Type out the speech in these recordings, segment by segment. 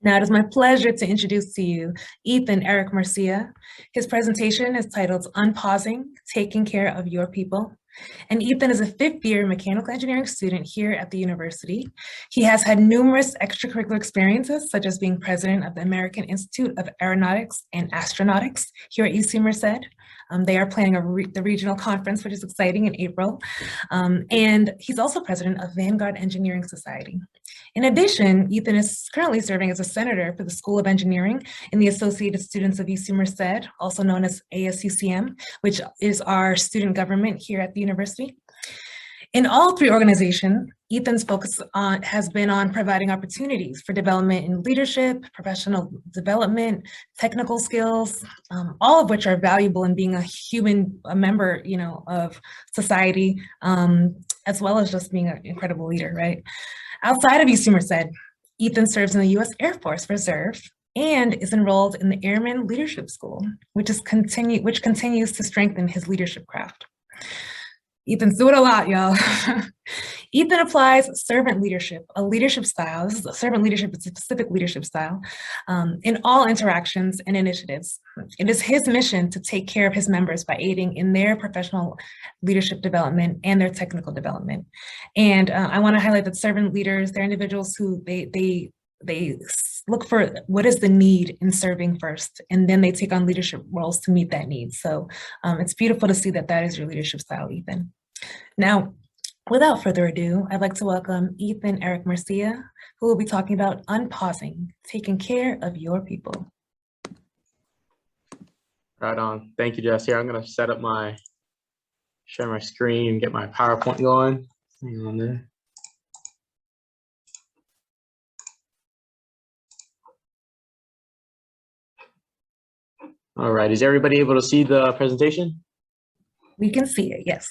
Now it is my pleasure to introduce to you Ethan Eric Murcia. His presentation is titled Unpausing, Taking Care of Your People. And Ethan is a fifth-year mechanical engineering student here at the university. He has had numerous extracurricular experiences, such as being president of the American Institute of Aeronautics and Astronautics here at UC Merced. They are planning the regional conference, which is exciting, in April. And he's also president of Vanguard Engineering Society. In addition, Ethan is currently serving as a senator for the School of Engineering in the Associated Students of UC Merced, also known as ASUCM, which is our student government here at the university. In all three organizations, Ethan's focus has been on providing opportunities for development in leadership, professional development, technical skills, all of which are valuable in being a member, of society, as well as just being an incredible leader, right? Outside of UC Merced, Ethan serves in the U.S. Air Force Reserve and is enrolled in the Airman Leadership School, which continues to strengthen his leadership craft. Ethan's doing a lot, y'all. Ethan applies servant leadership, a leadership style. This is a servant leadership, a specific leadership style, in all interactions and initiatives. It is his mission to take care of his members by aiding in their professional leadership development and their technical development. And I want to highlight that servant leaders, they're individuals who they look for what is the need in serving first, and then they take on leadership roles to meet that need. So it's beautiful to see that that is your leadership style, Ethan. Now, without further ado, I'd like to welcome Ethan Eric Murcia, who will be talking about unpausing, taking care of your people. Right on. Thank you, Jess. Here, I'm going to share my screen, get my PowerPoint going. Hang on there. All right, is everybody able to see the presentation? We can see it, yes.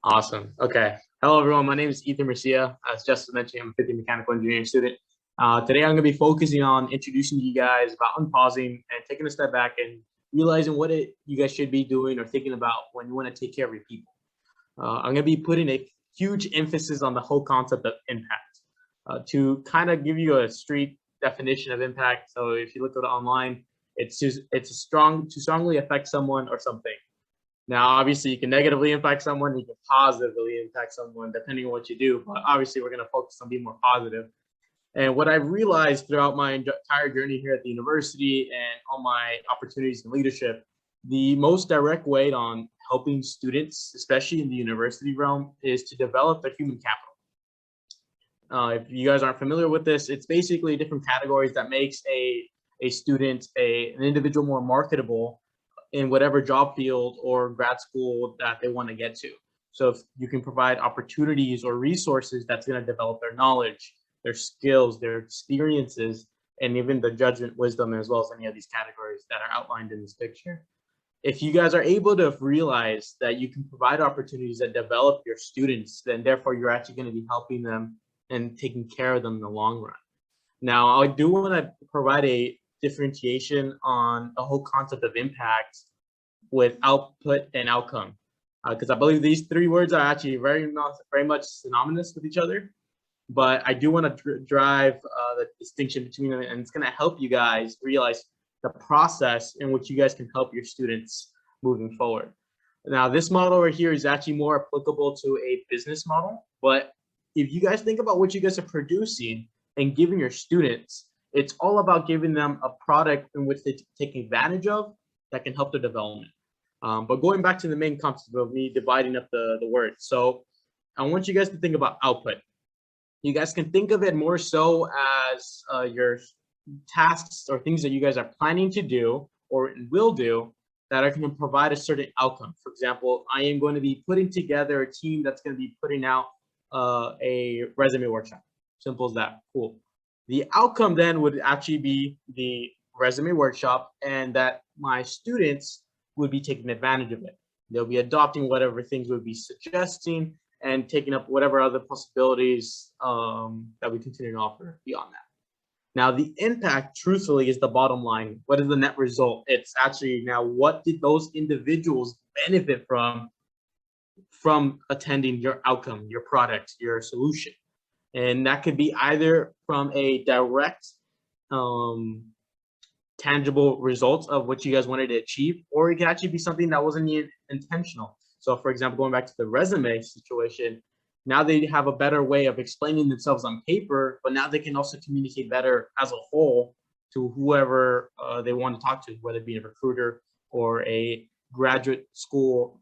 Awesome. Okay. Hello, everyone. My name is Ethan Murcia. As Jess mentioned, I'm a 50 mechanical engineering student. Today, I'm going to be focusing on introducing you guys about unpausing and taking a step back and realizing what you guys should be doing or thinking about when you want to take care of your people. I'm going to be putting a huge emphasis on the whole concept of impact to kind of give you a street definition of impact. So if you look at it online, it's to strongly affect someone or something. Now, obviously, you can negatively impact someone, you can positively impact someone, depending on what you do. But obviously, we're going to focus on being more positive. And what I've realized throughout my entire journey here at the university and all my opportunities in leadership, the most direct way on helping students, especially in the university realm, is to develop their human capital. If you guys aren't familiar with this, it's basically different categories that makes a student, an individual more marketable in whatever job field or grad school that they want to get to. So if you can provide opportunities or resources that's going to develop their knowledge, their skills, their experiences, and even the judgment, wisdom, as well as any of these categories that are outlined in this picture. If you guys are able to realize that you can provide opportunities that develop your students, then therefore you're actually going to be helping them and taking care of them in the long run. Now, I do want to provide a differentiation on the whole concept of impact with output and outcome, because I believe these three words are actually very much synonymous with each other. But I do want to drive the distinction between them, and it's going to help you guys realize the process in which you guys can help your students moving forward. Now, this model right here is actually more applicable to a business model, but if you guys think about what you guys are producing and giving your students, it's all about giving them a product in which they take advantage of that can help their development. But going back to the main concept of me dividing up the words. So I want you guys to think about output. You guys can think of it more so as your tasks or things that you guys are planning to do or will do that are going to provide a certain outcome. For example, I am going to be putting together a team that's going to be putting out a resume workshop. Simple as that. Cool. The outcome then would actually be the resume workshop, and that my students would be taking advantage of it. They'll be adopting whatever things we'll be suggesting and taking up whatever other possibilities that we continue to offer beyond that. Now, the impact, truthfully, is the bottom line. What is the net result? It's actually now what did those individuals benefit from attending your outcome, your product, your solution? And that could be either from a direct tangible results of what you guys wanted to achieve, or it could actually be something that wasn't even intentional. So for example, going back to the resume situation, now they have a better way of explaining themselves on paper, but now they can also communicate better as a whole to whoever they want to talk to, whether it be a recruiter or a graduate school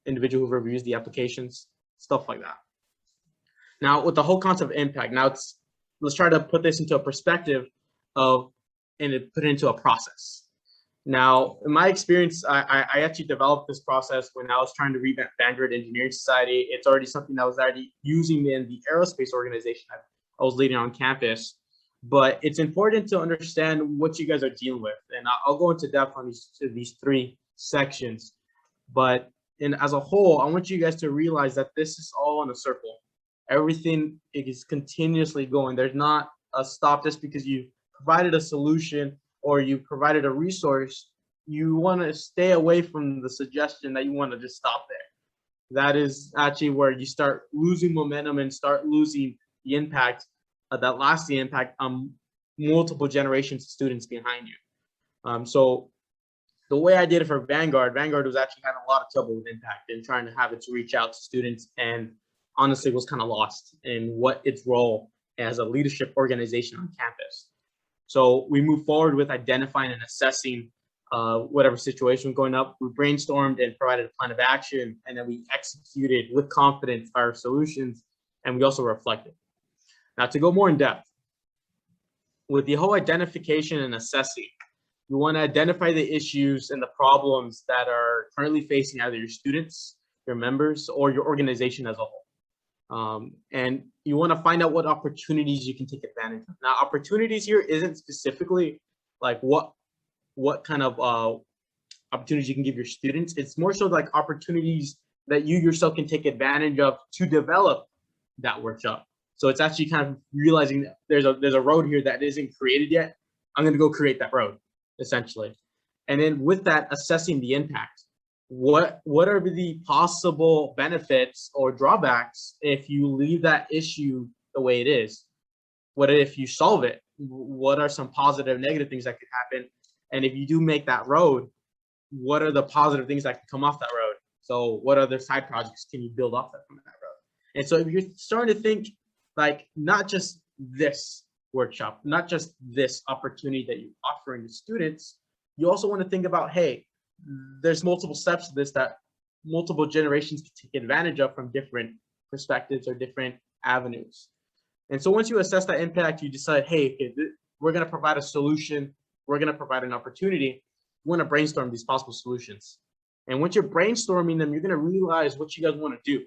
individual who reviews the applications, stuff like that. Now, with the whole concept of impact, let's try to put this into a perspective of, and put it into a process. Now, in my experience, I actually developed this process when I was trying to revamp Vanguard Engineering Society. It's already something that I was already using in the aerospace organization I was leading on campus. But it's important to understand what you guys are dealing with. And I'll go into depth on these three sections. But as a whole, I want you guys to realize that this is all in a circle. Everything is continuously going. There's not a stop just because you provided a solution or you provided a resource. You want to stay away from the suggestion that you want to just stop there. That is actually where you start losing momentum and start losing the impact, that lasting impact on multiple generations of students behind you. So the way I did it for Vanguard was actually having a lot of trouble with impact and trying to have it to reach out to students, and honestly was kind of lost in what its role as a leadership organization on campus. So we moved forward with identifying and assessing whatever situation was going up. We brainstormed and provided a plan of action, and then we executed with confidence our solutions, and we also reflected. Now, to go more in depth, with the whole identification and assessing, you want to identify the issues and the problems that are currently facing either your students, your members, or your organization as a whole. And you want to find out what opportunities you can take advantage of. Now, opportunities here isn't specifically like what kind of opportunities you can give your students. It's more so like opportunities that you yourself can take advantage of to develop that workshop. So it's actually kind of realizing that there's a road here that isn't created yet. I'm going to go create that road, essentially. And then with that, assessing the impact. What are the possible benefits or drawbacks if you leave that issue the way it is? What if you solve it? What are some positive, negative things that could happen? And if you do make that road, what are the positive things that can come off that road? So what other side projects can you build off from that road? And so if you're starting to think like not just this workshop, not just this opportunity that you're offering to students, you also want to think about, hey, there's multiple steps to this that multiple generations can take advantage of from different perspectives or different avenues. And so once you assess that impact, you decide, hey, we're going to provide a solution, we're going to provide an opportunity. You want to brainstorm these possible solutions. And once you're brainstorming them, you're going to realize what you guys want to do.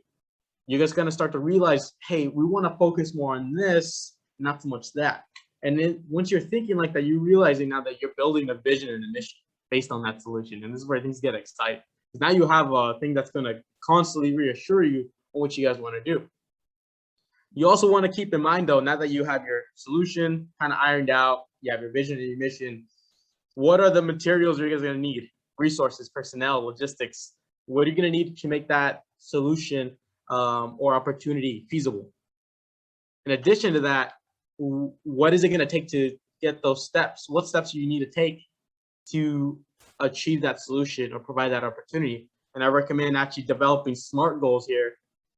You're just going to start to realize, hey, we want to focus more on this, not so much that. And then once you're thinking like that, you're realizing now that you're building a vision and a mission based on that solution. And this is where things get exciting. Because now you have a thing that's going to constantly reassure you on what you guys want to do. You also want to keep in mind, though, now that you have your solution kind of ironed out, you have your vision and your mission, what are the materials you're guys going to need? Resources, personnel, logistics. What are you going to need to make that solution or opportunity feasible? In addition to that, what is it going to take to get those steps? What steps do you need to take to achieve that solution or provide that opportunity? And I recommend actually developing SMART goals here,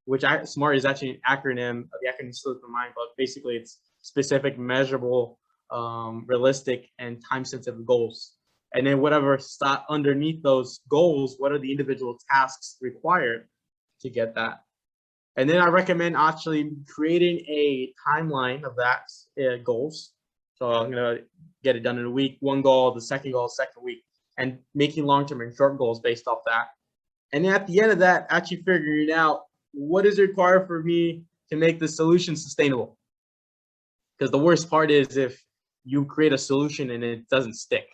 which SMART is actually an acronym. The acronym slipped my mind, but basically it's specific, measurable, realistic, and time-sensitive goals. And then whatever underneath those goals, what are the individual tasks required to get that? And then I recommend actually creating a timeline of that goals. So I'm going to get it done in a week, one goal, the second goal, second week, and making long-term and short goals based off that. And then at the end of that, actually figuring out what is required for me to make the solution sustainable. Because the worst part is if you create a solution and it doesn't stick,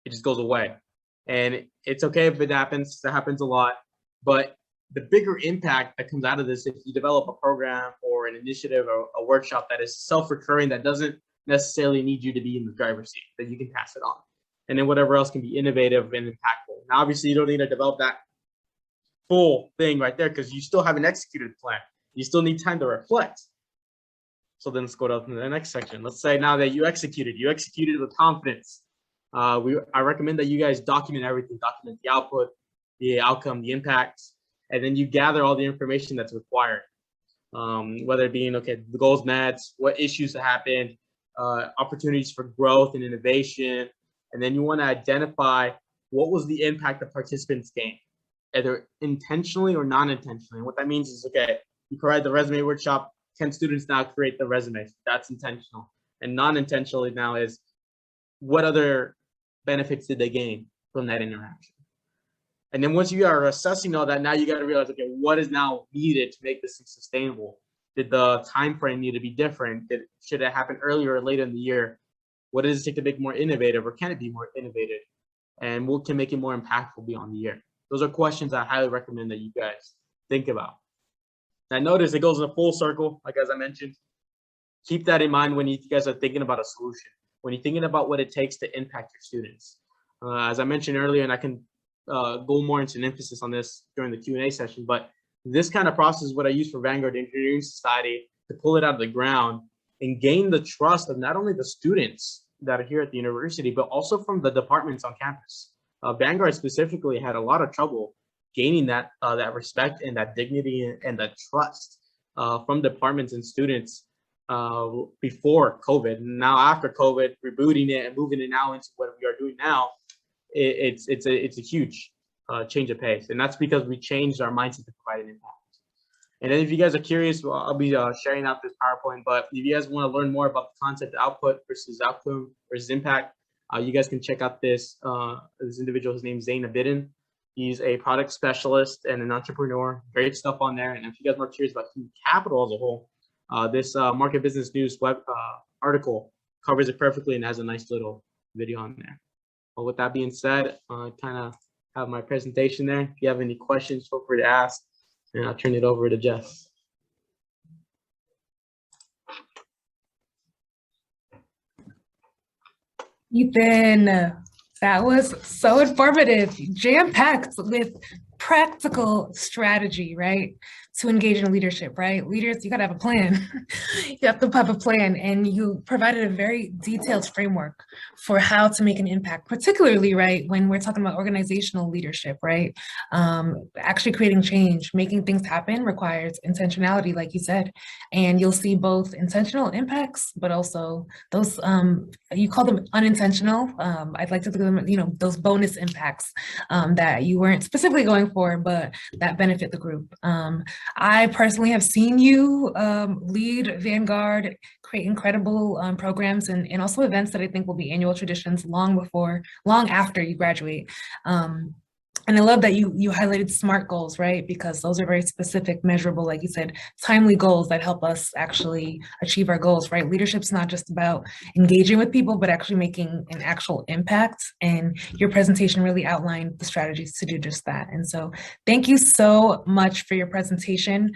it just goes away. And it's okay if it happens, that happens a lot, but the bigger impact that comes out of this, if you develop a program or an initiative or a workshop that is self-recurring, that doesn't necessarily need you to be in the driver's seat, that you can pass it on. And then whatever else can be innovative and impactful. Now, obviously, you don't need to develop that full thing right there because you still haven't executed the plan. You still need time to reflect. So then let's go to the next section. Let's say now that you executed with confidence. I recommend that you guys document everything, document the output, the outcome, the impacts, and then you gather all the information that's required. Whether it being, okay, the goals met, what issues happened, opportunities for growth and innovation, and then you want to identify what was the impact the participants gained, either intentionally or non-intentionally. And what that means is, okay, you provide the resume workshop, 10 students now create the resume. That's intentional. And non-intentionally now is, what other benefits did they gain from that interaction? And then once you are assessing all that, now you got to realize, okay, what is now needed to make this sustainable? Did the time frame need to be different? Should it happen earlier or later in the year? What does it take to make it more innovative, or can it be more innovative? And what can make it more impactful beyond the year? Those are questions I highly recommend that you guys think about. Now notice it goes in a full circle, like as I mentioned. Keep that in mind when you guys are thinking about a solution, when you're thinking about what it takes to impact your students. As I mentioned earlier, and I can go more into an emphasis on this during the Q&A session, but this kind of process is what I use for Vanguard Engineering Society to pull it out of the ground and gain the trust of not only the students that are here at the university, but also from the departments on campus. Vanguard specifically had a lot of trouble gaining that respect and that dignity and that trust from departments and students before COVID. Now after COVID, rebooting it and moving it now into what we are doing now, it's a huge change of pace, and that's because we changed our mindset to provide an impact. And then if you guys are curious, well, I'll be sharing out this PowerPoint, but if you guys want to learn more about the concept output versus outcome versus impact, you guys can check out this individual. His name is Zain Abidin. He's a product specialist and an entrepreneur. Great stuff on there. And if you guys are curious about human capital as a whole, this Market Business News web article covers it perfectly and has a nice little video on there. Well, with that being said, I kind of have my presentation there. If you have any questions, feel free to ask, and I'll turn it over to Jess. Ethan, that was so informative, jam-packed with practical strategy, right? To engage in leadership, right? Leaders, you gotta have a plan. You have to have a plan, and you provided a very detailed framework for how to make an impact, particularly, right, when we're talking about organizational leadership, right? Actually creating change, making things happen requires intentionality, like you said, and you'll see both intentional impacts, but also those, you call them unintentional. I'd like to think of them, you know, those bonus impacts that you weren't specifically going for, but that benefit the group. I personally have seen you lead Vanguard, create incredible programs and also events that I think will be annual traditions long after you graduate. And I love that you highlighted SMART goals, right? Because those are very specific, measurable, like you said, timely goals that help us actually achieve our goals, right? Leadership's not just about engaging with people, but actually making an actual impact. And your presentation really outlined the strategies to do just that. And so thank you so much for your presentation.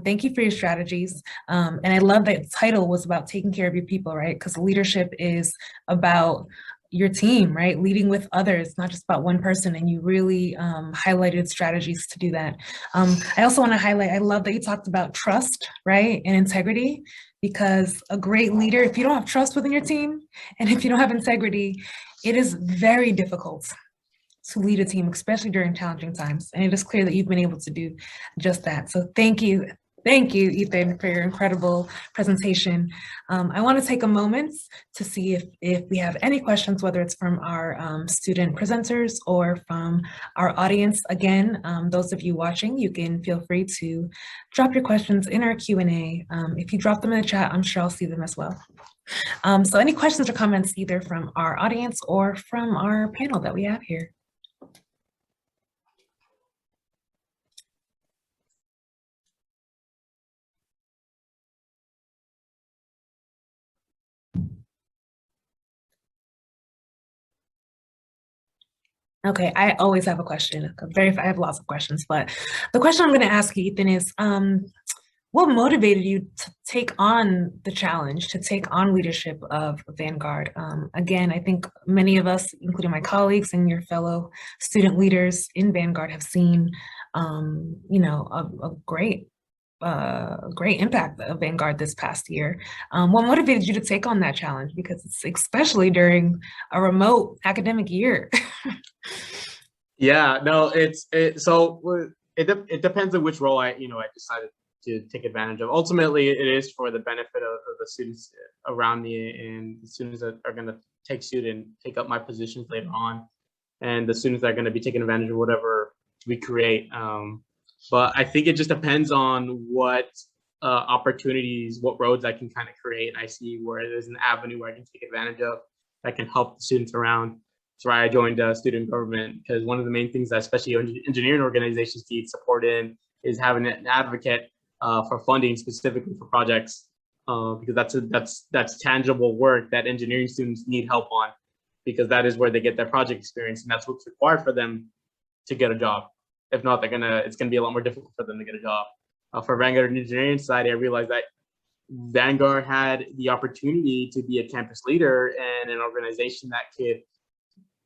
Thank you for your strategies. And I love that the title was about taking care of your people, right? Because leadership is about your team, right? Leading with others, not just about one person. And you really highlighted strategies to do that. I also want to highlight, I love that you talked about trust, right? And integrity, because a great leader, if you don't have trust within your team, and if you don't have integrity, it is very difficult to lead a team, especially during challenging times. And it is clear that you've been able to do just that. So thank you. Thank you, Ethan, for your incredible presentation. I want to take a moment to see if we have any questions, whether it's from our student presenters or from our audience. Again, those of you watching, you can feel free to drop your questions in our Q&A. If you drop them in the chat, I'm sure I'll see them as well. So any questions or comments either from our audience or from our panel that we have here? Okay, I always have a question. I have lots of questions, but the question I'm going to ask you, Ethan, is what motivated you to take on the challenge, to take on leadership of Vanguard? Again, I think many of us, including my colleagues and your fellow student leaders in Vanguard, have seen, you know, a great great impact of Vanguard this past year. What motivated you to take on that challenge? Because it's especially during a remote academic year. Yeah, no, it depends on which role I decided to take advantage of. Ultimately, it is for the benefit of the students around me and the students that are going to take up my positions later on, and the students that are going to be taking advantage of whatever we create. But I think it just depends on what opportunities, what roads I can kind of create. I see where there's an avenue where I can take advantage of that can help the students around. That's why I joined student government, because one of the main things that especially engineering organizations need support in is having an advocate for funding specifically for projects, because that's tangible work that engineering students need help on, because that is where they get their project experience, and that's what's required for them to get a job. If not, it's gonna be a lot more difficult for them to get a job. For Vanguard Engineering Society, I realized that Vanguard had the opportunity to be a campus leader and an organization that could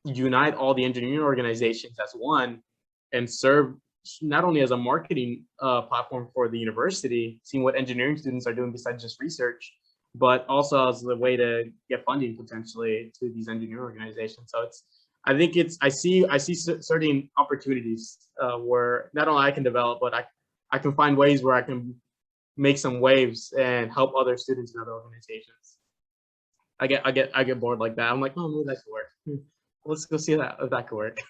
unite all the engineering organizations as one and serve not only as a marketing platform for the university, seeing what engineering students are doing besides just research, but also as a way to get funding potentially to these engineering organizations. So I see certain opportunities where not only I can develop, but I can find ways where I can make some waves and help other students in other organizations. I get bored like that. I'm like, oh, maybe that could work. Let's go see if that could work.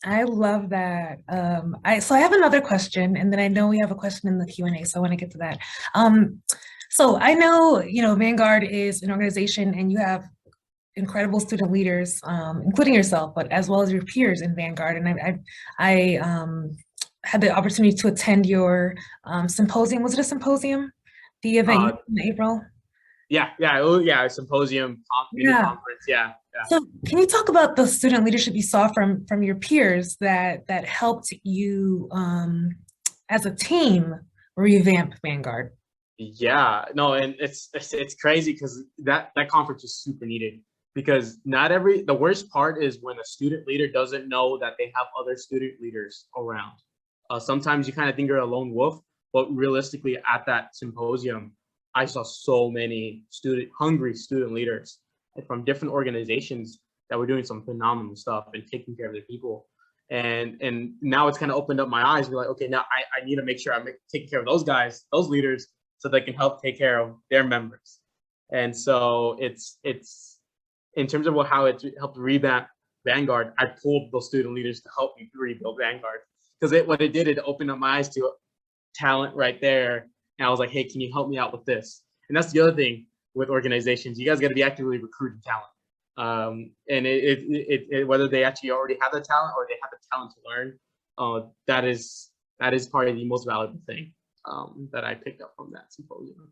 I love that. So I have another question, and then I know we have a question in the Q&A, so I want to get to that. So I know, Vanguard is an organization, and you have incredible student leaders, including yourself, but as well as your peers in Vanguard. And I had the opportunity to attend your symposium. Was it a symposium? The event in April? Yeah, symposium, mini conference, yeah. So can you talk about the student leadership you saw from your peers that helped you as a team revamp Vanguard? Yeah, no, and it's crazy because that conference is super needed, because the worst part is when a student leader doesn't know that they have other student leaders around. Sometimes you kind of think you're a lone wolf, but realistically at that symposium, I saw so many hungry student leaders from different organizations that were doing some phenomenal stuff and taking care of their people. And now it's kind of opened up my eyes. We're like, okay, now I need to make sure I'm taking care of those guys, those leaders, so they can help take care of their members. And so it's in terms of how it helped revamp Vanguard, I pulled those student leaders to help me rebuild Vanguard, because what it did, it opened up my eyes to talent right there. And I was like, hey, can you help me out with this? And that's the other thing with organizations. You guys got to be actively recruiting talent. And whether they actually already have the talent or they have the talent to learn, that is probably the most valuable thing that I picked up from that symposium.